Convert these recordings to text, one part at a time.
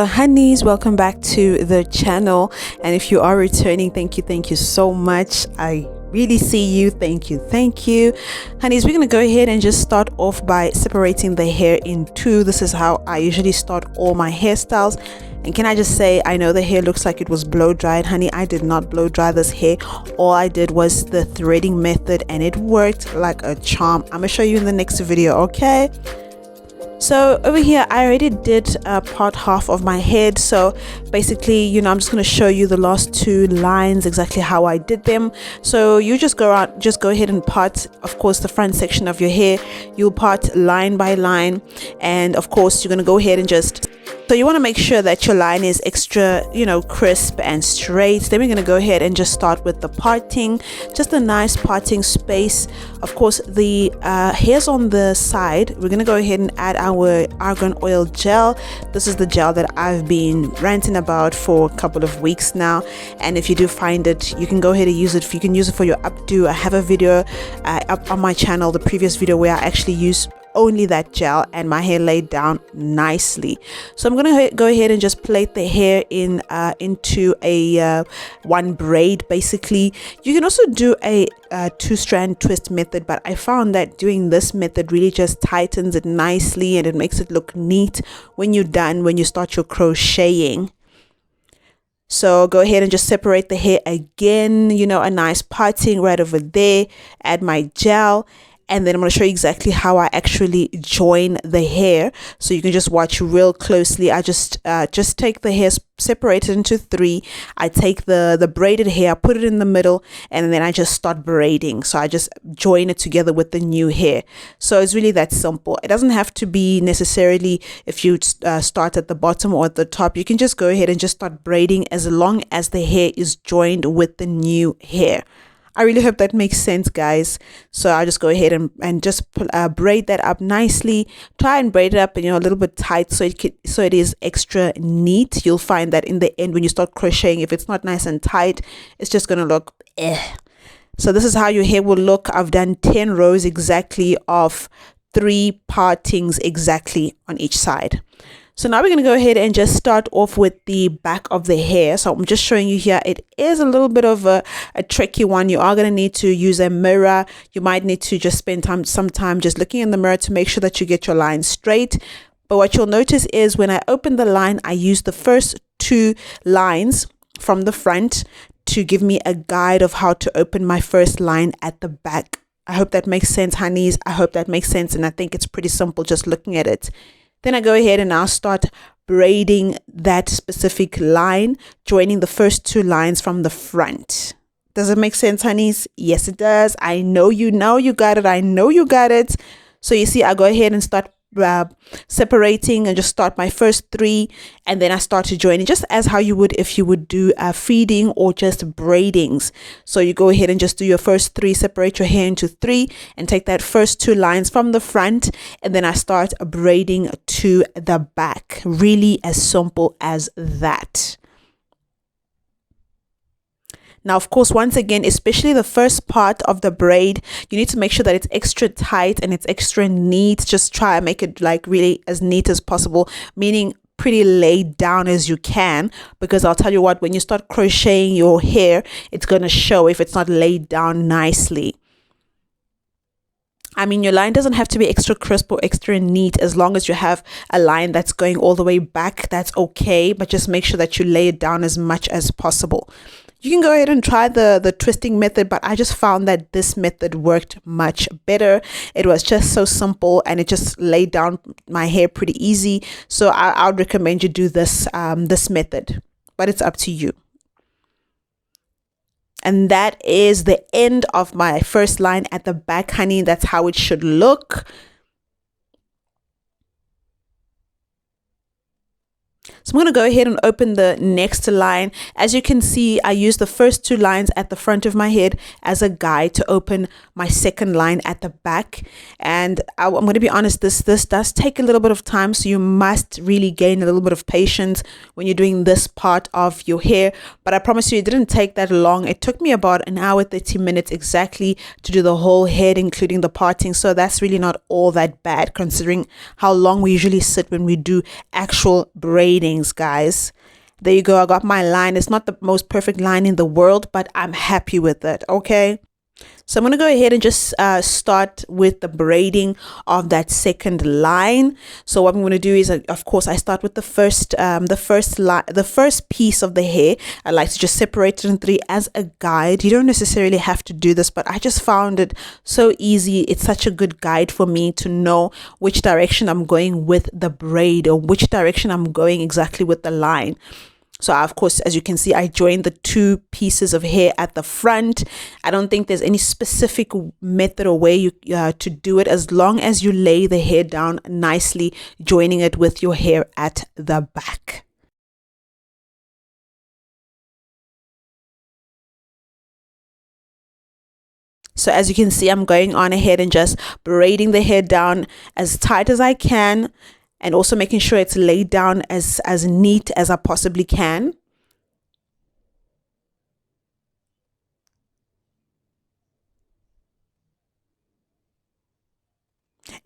Hello honeys, welcome back to the channel, and if you are returning, thank you so much. I really see you. Thank you honeys. We're gonna go ahead and just start off by separating the hair in two. This is how I usually start all my hairstyles. And can I just say, I know the hair looks like it was blow dried, honey. I did not blow dry this hair. All I did was the threading method and it worked like a charm. I'm gonna show you in the next video, okay? So over here I already did part half of my head, so basically, you know, I'm just going to show you the last two lines, exactly how I did them. So you just go ahead and part, of course, the front section of your hair. You'll part line by line, and of course you're going to go ahead and just, so you want to make sure that your line is extra, you know, crisp and straight. Then we're going to go ahead and just start with the parting, just a nice parting space. Of course, the hairs on the side, we're going to go ahead and add our argan oil gel. This is the gel that I've been ranting about for a couple of weeks now, and if you do find it, you can go ahead and use it. You can use it for your updo. I have a video up on my channel, the previous video, where I actually use only that gel and my hair laid down nicely. So I'm gonna go ahead and just plait the hair in into a one braid. Basically, you can also do a two-strand twist method, but I found that doing this method really just tightens it nicely and it makes it look neat when you're done, when you start your crocheting. So go ahead and just separate the hair again, you know, a nice parting right over there. Add my gel, and then I'm going to show you exactly how I actually join the hair, so you can just watch real closely. I just take the hair, separate it into three. I take the braided hair, put it in the middle, and then I just start braiding. So I just join it together with the new hair. So it's really that simple. It doesn't have to be necessarily if you start at the bottom or at the top. You can just go ahead and just start braiding as long as the hair is joined with the new hair. I really hope that makes sense, guys. So I'll just go ahead and just braid that up nicely. Try and braid it up, you know, a little bit tight, so it is extra neat. You'll find that in the end, when you start crocheting, if it's not nice and tight, it's just gonna look So this is how your hair will look. I've done 10 rows exactly of 3 partings exactly on each side. So now we're going to go ahead and just start off with the back of the hair. So I'm just showing you here. It is a little bit of a tricky one. You are going to need to use a mirror. You might need to just spend some time just looking in the mirror to make sure that you get your line straight. But what you'll notice is when I open the line, I use the first 2 lines from the front to give me a guide of how to open my first line at the back. I hope that makes sense, honeys. I hope that makes sense. And I think it's pretty simple just looking at it. Then I go ahead and I'll start braiding that specific line, joining the first 2 lines from the front. Does it make sense, honeys? Yes, it does. I know you got it. I know you got it. So you see, I go ahead and start separating and just start my first 3, and then I start to join it just as how you would if you would do feeding or just braidings. So you go ahead and just do your first 3, separate your hair into 3, and take that first 2 lines from the front, and then I start braiding to the back. Really as simple as that. Now, of course, once again, especially the first part of the braid, you need to make sure that it's extra tight and it's extra neat. Just try and make it like really as neat as possible, meaning pretty laid down as you can, because I'll tell you what, when you start crocheting your hair, it's going to show if it's not laid down nicely. I mean, your line doesn't have to be extra crisp or extra neat. As long as you have a line that's going all the way back, that's okay, but just make sure that you lay it down as much as possible. You can go ahead and try the twisting method, but I just found that this method worked much better. It was just so simple and it just laid down my hair pretty easy. So I would recommend you do this this method, but it's up to you. And that is the end of my first line at the back, honey. That's how it should look. So I'm going to go ahead and open the next line. As you can see, I use the first 2 lines at the front of my head as a guide to open my second line at the back. And I'm going to be honest, this does take a little bit of time, so you must really gain a little bit of patience when you're doing this part of your hair. But I promise you, it didn't take that long. It took me about an hour, 30 minutes exactly to do the whole head, including the parting. So that's really not all that bad, considering how long we usually sit when we do actual braiding. lines, guys. There you go. I got my line. It's not the most perfect line in the world, but I'm happy with it. Okay. So I'm going to go ahead and just start with the braiding of that second line. So what I'm going to do is, of course, I start with the first piece of the hair. I like to just separate it in three as a guide. You don't necessarily have to do this, but I just found it so easy. It's such a good guide for me to know which direction I'm going with the braid, or which direction I'm going exactly with the line. So of course, as you can see, I joined the two pieces of hair at the front. I don't think there's any specific method or way to do it, as long as you lay the hair down nicely, joining it with your hair at the back. So as you can see, I'm going on ahead and just braiding the hair down as tight as I can, and also making sure it's laid down as neat as I possibly can.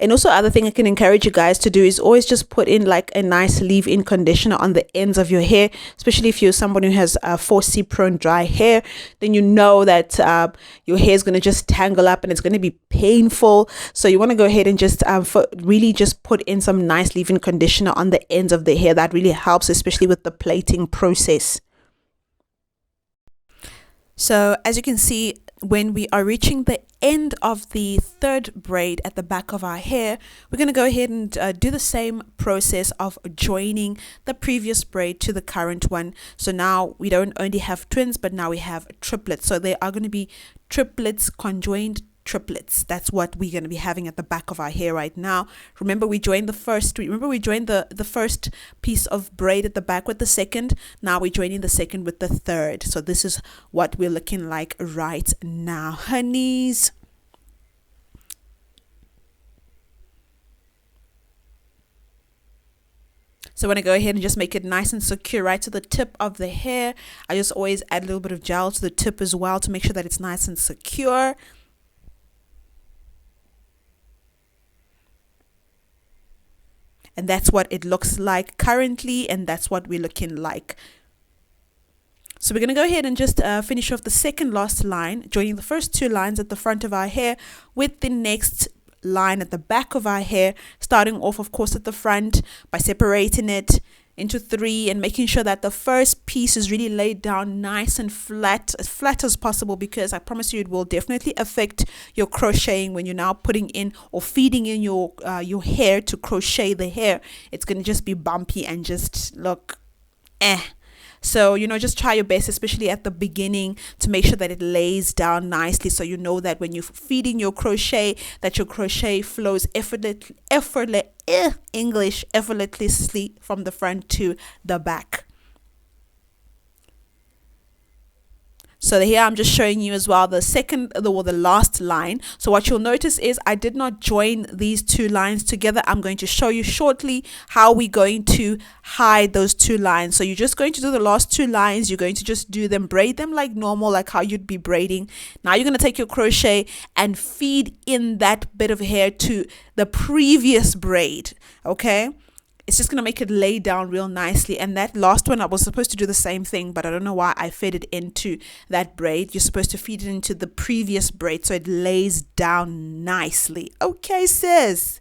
And also, other thing I can encourage you guys to do is always just put in like a nice leave-in conditioner on the ends of your hair, especially if you're someone who has 4C prone dry hair. Then you know that your hair is going to just tangle up and it's going to be painful. So you want to go ahead and just really just put in some nice leave-in conditioner on the ends of the hair. That really helps, especially with the plaiting process. So as you can see, when we are reaching the end of the third braid at the back of our hair, we're going to go ahead and do the same process of joining the previous braid to the current one. So now we don't only have twins, but now we have triplets. So they are going to be triplets, conjoined triplets. That's what we're going to be having at the back of our hair right now. Remember, we joined the first piece of braid at the back with the second. Now we're joining the second with the third. So this is what we're looking like right now, honeys. So when I go ahead and just make it nice and secure right to the tip of the hair, I just always add a little bit of gel to the tip as well to make sure that it's nice and secure. And that's what it looks like currently, and that's what we're looking like. So we're going to go ahead and just finish off the second last line, joining the first two lines at the front of our hair with the next line at the back of our hair, starting off, of course, at the front by separating it into three and making sure that the first piece is really laid down nice and flat as possible, because I promise you it will definitely affect your crocheting when you're now putting in or feeding in your hair to crochet the hair. It's going to just be bumpy and just look So, you know, just try your best, especially at the beginning, to make sure that it lays down nicely, so you know that when you're feeding your crochet, that your crochet flows effortlessly from the front to the back. So here I'm just showing you as well the last line. So what you'll notice is I did not join these two lines together. I'm going to show you shortly how we're going to hide those two lines. So you're just going to do the last two lines. You're going to just do them, braid them like normal, like how you'd be braiding. Now you're going to take your crochet and feed in that bit of hair to the previous braid. Okay. It's just going to make it lay down real nicely. And that last one, I was supposed to do the same thing, but I don't know why I fed it into that braid. You're supposed to feed it into the previous braid so it lays down nicely. Okay, sis.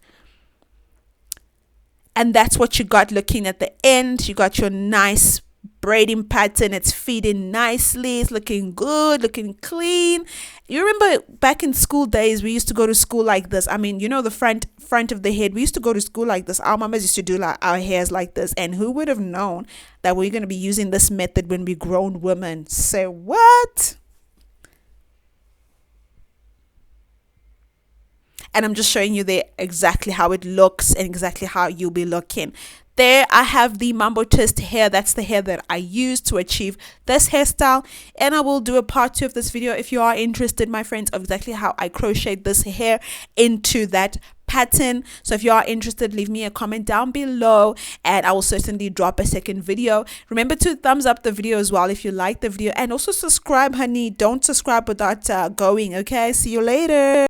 And that's what you got looking at the end. You got your nice braiding pattern. It's feeding nicely. It's looking good, looking clean. You remember back in school days, we used to go to school like this. I mean, you know, the front of the head, we used to go to school like this. Our mamas used to do like our hairs like this. And who would have known that we're going to be using this method when we're grown women? Say what? And I'm just showing you there exactly how it looks and exactly how you'll be looking. There I have the Mambo twist hair. That's the hair that I use to achieve this hairstyle, and I will do a part 2 of this video if you are interested, my friends, of exactly how I crochet this hair into that pattern. So if you are interested, leave me a comment down below and I will certainly drop a second video. Remember to thumbs up the video as well if you like the video, and also subscribe, honey. Don't subscribe without going. Okay, see you later.